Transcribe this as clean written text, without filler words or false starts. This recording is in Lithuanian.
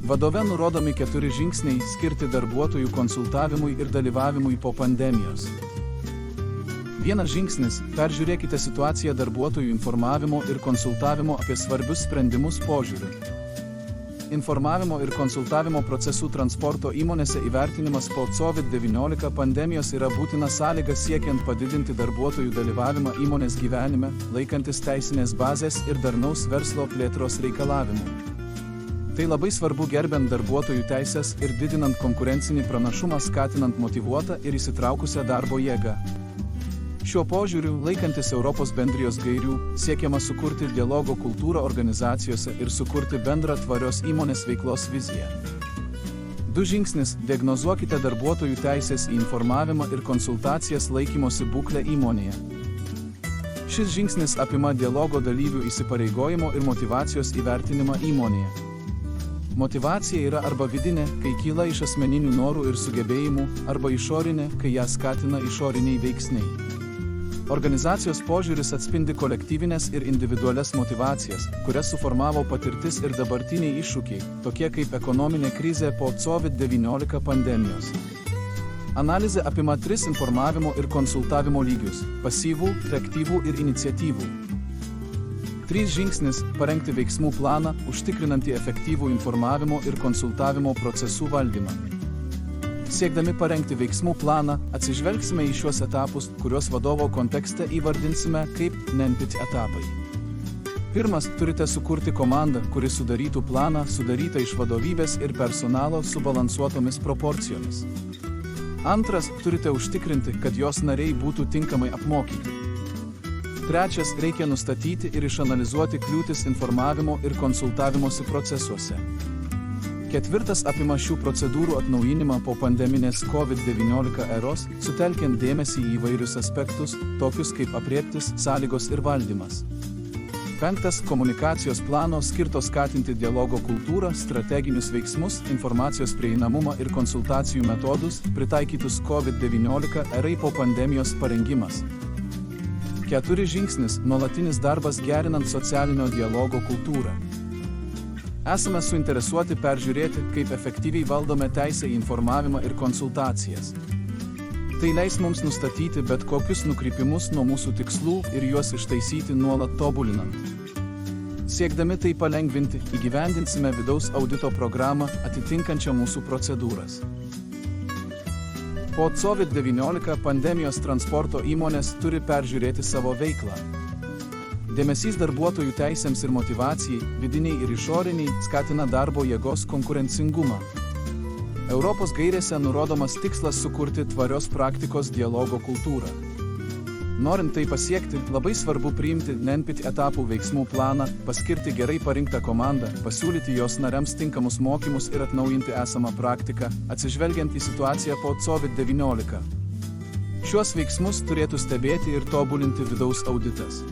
Vadove nurodomi 4 žingsniai skirti darbuotojų konsultavimui ir dalyvavimui po pandemijos. Vienas žingsnis – peržiūrėkite situaciją darbuotojų informavimo ir konsultavimo apie svarbius sprendimus požiūriu. Informavimo ir konsultavimo procesų transporto įmonėse įvertinimas po COVID-19 pandemijos yra būtina sąlyga siekiant padidinti darbuotojų dalyvavimą įmonės gyvenime, laikantis teisinės bazės ir darnaus verslo plėtros reikalavimų. Tai labai svarbu gerbiant darbuotojų teisės ir didinant konkurencinį pranašumą, skatinant motyvuotą ir įsitraukusią darbo jėgą. Šiuo požiūriu, laikantis Europos bendrijos gairių, siekiama sukurti dialogo kultūrą organizacijose ir sukurti bendrą tvarios įmonės veiklos viziją. 2 žingsnis – diagnozuokite darbuotojų teisės į informavimą ir konsultacijas laikymosi būklę įmonėje. Šis žingsnis apima dialogo dalyvių įsipareigojimo ir motyvacijos įvertinimą įmonėje. Motyvacija yra arba vidinė, kai kyla iš asmeninių norų ir sugebėjimų, arba išorinė, kai ją skatina išoriniai veiksniai. Organizacijos požiūris atspindi kolektyvinės ir individualias motyvacijas, kurias suformavo patirtis ir dabartiniai iššūkiai, tokie kaip ekonominė krizė po COVID-19 pandemijos. Analizė apima 3 informavimo ir konsultavimo lygius – pasyvų, reaktyvų ir iniciatyvų. 3 žingsnis – parengti veiksmų planą, užtikrinantį efektyvų informavimo ir konsultavimo procesų valdymą. Siekdami parengti veiksmų planą, atsižvelgsime į šiuos etapus, kuriuos vadovo kontekste įvardinsime kaip NENPIT etapai. Pirmas, turite sukurti komandą, kuri sudarytų planą, sudarytą iš vadovybės ir personalo subalansuotomis proporcijomis. Antras, turite užtikrinti, kad jos nariai būtų tinkamai apmokyti. Trečias, reikia nustatyti ir išanalizuoti kliūtis informavimo ir konsultavimosi procesuose. Ketvirtas apima šių procedūrų atnaujinimą po pandeminės COVID-19 eros, sutelkiant dėmesį į įvairius aspektus, tokius kaip aprėptis, sąlygos ir valdymas. Penktas – komunikacijos plano skirto skatinti dialogo kultūrą, strateginius veiksmus, informacijos prieinamumą ir konsultacijų metodus, pritaikytus COVID-19 erai po pandemijos parengimas. 4 žingsnis – nuolatinis darbas gerinant socialinio dialogo kultūrą. Esame suinteresuoti peržiūrėti, kaip efektyviai valdome teisę į informavimą ir konsultacijas. Tai leis mums nustatyti bet kokius nukrypimus nuo mūsų tikslų ir juos ištaisyti nuolat tobulinant. Siekdami tai palengvinti, įgyvendinsime vidaus audito programą atitinkančią mūsų procedūras. Po COVID-19 pandemijos transporto įmonės turi peržiūrėti savo veiklą. Dėmesys darbuotojų teisėms ir motyvacijai, vidiniai ir išoriniai, skatina darbo jėgos konkurencingumą. Europos gairėse nurodomas tikslas sukurti tvarios praktikos dialogo kultūrą. Norint tai pasiekti, labai svarbu priimti NENPIT etapų veiksmų planą, paskirti gerai parinktą komandą, pasiūlyti jos nariams tinkamus mokymus ir atnaujinti esamą praktiką, atsižvelgiant į situaciją po COVID-19. Šiuos veiksmus turėtų stebėti ir tobulinti vidaus auditas.